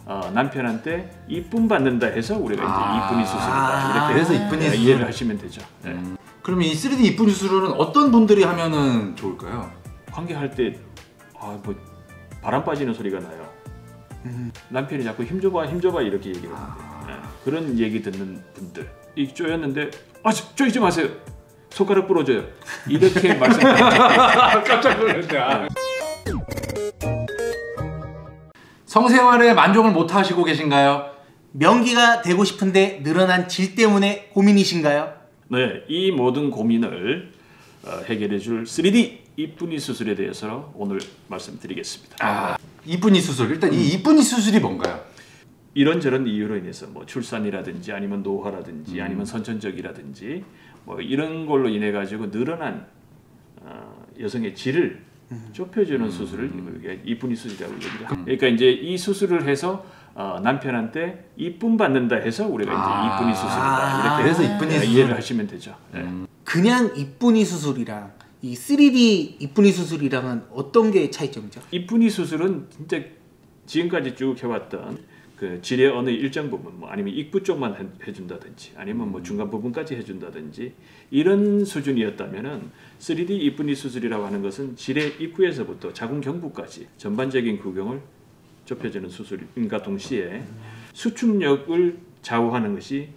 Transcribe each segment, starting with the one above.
남편한테 이쁨 받는다 해서 우리가 이제 이쁜이 수술이다 이렇게 그래서 이쁜이 수술. 이해를 하시면 되죠. 네. 그러면 이 3D 이쁜이 수술은 어떤 분들이 하면은 좋을까요? 관계할 때 뭐 바람 빠지는 소리가 나요. 남편이 자꾸 힘줘봐 힘줘봐 이렇게 얘기를 하는데 그런 얘기 듣는 분들 이 쪼였는데 쪼이지 마세요. 손가락 부러져요. 이렇게 깜짝 놀랐다. 성생활에 만족을 못 하시고 계신가요? 명기가 되고 싶은데 늘어난 질 때문에 고민이신가요? 네, 이 모든 고민을 해결해 줄 3D 이쁜이 수술에 대해서 오늘 말씀드리겠습니다. 이쁜이 수술. 일단 이 이쁜이 수술이 뭔가요? 이런저런 이유로 인해서 뭐 출산이라든지 아니면 노화라든지 아니면 선천적이라든지 뭐 이런 걸로 인해 가지고 늘어난 여성의 질을 좁혀주는 수술을 이쁜이 수술이라고 얘기를 합니다. 그러니까 이제 이 수술을 해서 남편한테 이쁨 받는다 해서 우리가 이제 이쁜이 수술이다 이렇게 그래서 이쁜이 수술. 이해를 하시면 되죠. 그냥 이쁜이 수술이랑 이 3D 이쁜이 수술이랑은 어떤 게 차이점이죠? 이쁜이 수술은 진짜 지금까지 쭉 해왔던 그 질의 어느 일정 부분, 뭐 아니면 입구 쪽만 해준다든지, 아니면 뭐 중간 부분까지 해준다든지 이런 수준이었다면은 3D 이쁜이 수술이라고 하는 것은 질의 입구에서부터 자궁 경부까지 전반적인 구경을 좁혀주는 수술인과 동시에 수축력을 좌우하는 것이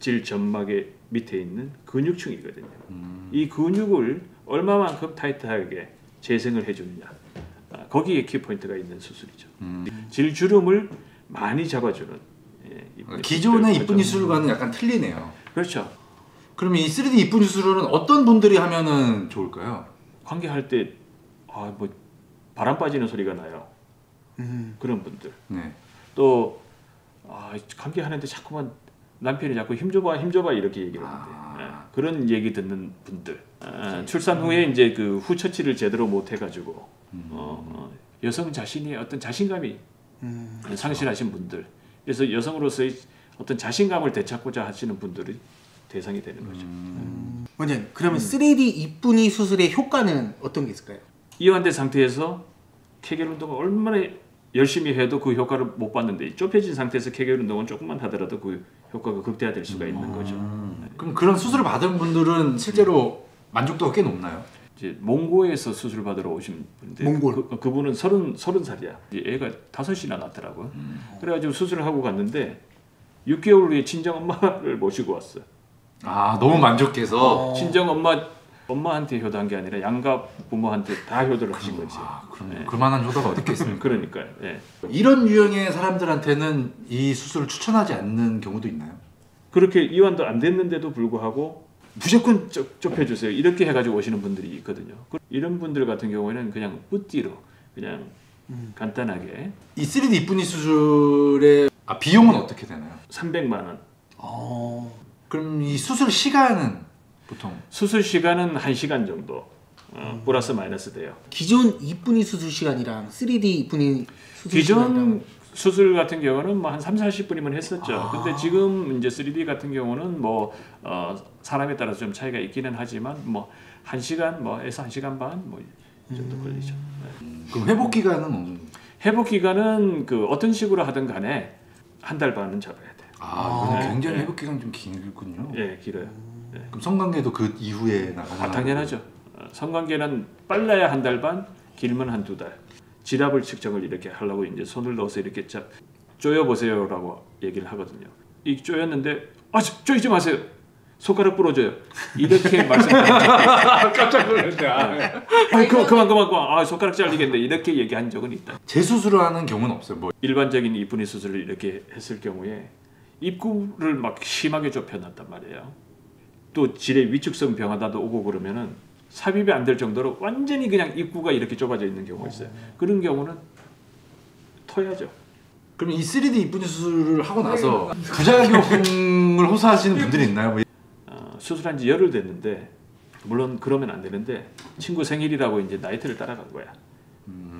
질 점막의 밑에 있는 근육층이거든요. 이 근육을 얼마만큼 타이트하게 재생을 해주느냐, 거기에 키포인트가 있는 수술이죠. 질주름을 많이 잡아주는 기존의 이쁜이 수술과는 약간 틀리네요. 그렇죠. 그럼 이 3D 이쁜이 수술은 어떤 분들이 하면은 좋을까요? 관계할 때 뭐 바람 빠지는 소리가 나요. 그런 분들. 네. 또 관계하는데 자꾸만 남편이 자꾸 힘줘봐 힘줘봐 이렇게 얘기를 하는데 그런 얘기 듣는 분들. 출산 후에 이제 그 후처치를 제대로 못 해가지고 여성 자신이 어떤 자신감이 상실하신 분들, 그래서 여성으로서의 어떤 자신감을 되찾고자 하시는 분들이 대상이 되는 거죠. 원장님, 그러면 3D 이쁜이 수술의 효과는 어떤 게 있을까요? 이완된 상태에서 케겔 운동을 얼마나 열심히 해도 그 효과를 못 받는데, 좁혀진 상태에서 케겔 운동은 조금만 하더라도 그 효과가 극대화될 수가 있는 거죠. 그럼 그런 수술을 받은 분들은 실제로 만족도가 꽤 높나요? 이제 몽고에서 수술 받으러 오신 분인데, 몽골. 그분은 30살이야. 애가 5이나 낳더라고요. 그래가지고 수술을 하고 갔는데 6개월 후에 친정 엄마를 모시고 왔어요. 너무 만족해서. 친정 엄마한테 효도한 게 아니라 양가 부모한테 다 효도를 하신 거지. 그럼 그만한 효도가 어디 있겠습니까? 그러니까요. 예. 이런 유형의 사람들한테는 이 수술을 추천하지 않는 경우도 있나요? 그렇게 이완도 안 됐는데도 불구하고 무조건 좁혀주세요 이렇게 해가지고 오시는 분들이 있거든요. 이런 분들 같은 경우에는 그냥 뿌띠로 그냥 간단하게 이 3D 이쁜이 수술의 비용은 어떻게 되나요? 300만 원. 그럼 이 수술 시간은 보통? 수술 시간은 1시간 정도 플러스 마이너스 돼요. 기존 이쁜이 수술 시간이랑 3D 이쁜이 수술 기존 수술 같은 경우는 뭐 한 30-40분이면 했었죠. 근데 지금 이제 3D 같은 경우는 뭐 사람에 따라서 좀 차이가 있기는 하지만 뭐 1시간 뭐에서 1시간 반 뭐 정도 걸리죠. 그럼 회복 기간은 어느 정도? 회복 기간은 그 어떤 식으로 하든 간에 한 달 반은 잡아야 돼요. 그럼 굉장히 회복 기간 좀 길군요. 예, 길어요. 그럼 성관계도 그 이후에 나가나요? 당연하죠. 성관계는 빨라야 한 달 반, 길면 한두 달. 지압을 측정을 이렇게 하려고 이제 손을 넣어서 이렇게 쪼여 보세요라고 얘기를 하거든요. 이 쪼였는데 쪼이지 마세요. 손가락 부러져요. 이렇게 말씀드렸죠. 깜짝 놀랐다. 그만 손가락 잘리겠네 이렇게 얘기한 적은 있다. 재수술을 하는 경우는 없어요. 뭐 일반적인 이쁜이 수술을 이렇게 했을 경우에 입구를 막 심하게 좁혀놨단 말이에요. 또 질의 위축성 병하다도 오고 그러면은 삽입이 안 될 정도로 완전히 그냥 입구가 이렇게 좁아져 있는 경우가 있어요. 그런 경우는 터야죠. 그럼 이 3D 이쁜이 수술을 하고 나서 부작용을 호소하시는 분들이 있나요? 수술한 지 열흘 됐는데, 물론 그러면 안 되는데 친구 생일이라고 이제 나이트를 따라간 거야.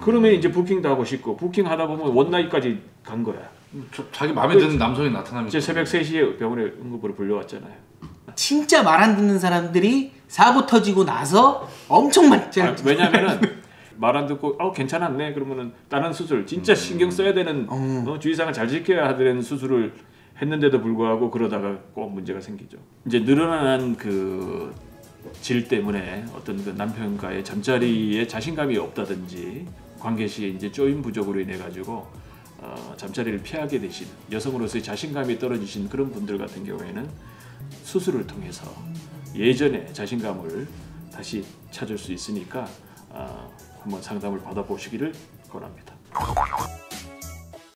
그러면 이제 부킹도 하고 싶고, 부킹하다 보면 원나잇까지 간 거야. 자기 마음에 드는 남성이 나타나면 이제 새벽 3시에 병원에 응급으로 불려왔잖아요. 진짜 말 안 듣는 사람들이 사고 터지고 나서 엄청 많지. 왜냐면은 말 안 듣고 괜찮았네 그러면은 다른 수술 진짜 신경 써야 되는 주의사항을 잘 지켜야 되는 수술을 했는데도 불구하고 그러다가 꼭 문제가 생기죠. 이제 늘어난 그 질 때문에 어떤 그 남편과의 잠자리에 자신감이 없다든지 관계 시에 이제 조임 부족으로 인해 가지고 잠자리를 피하게 되신 여성으로서의 자신감이 떨어지신 그런 분들 같은 경우에는 수술을 통해서 예전의 자신감을 다시 찾을 수 있으니까 한번 상담을 받아보시기를 권합니다.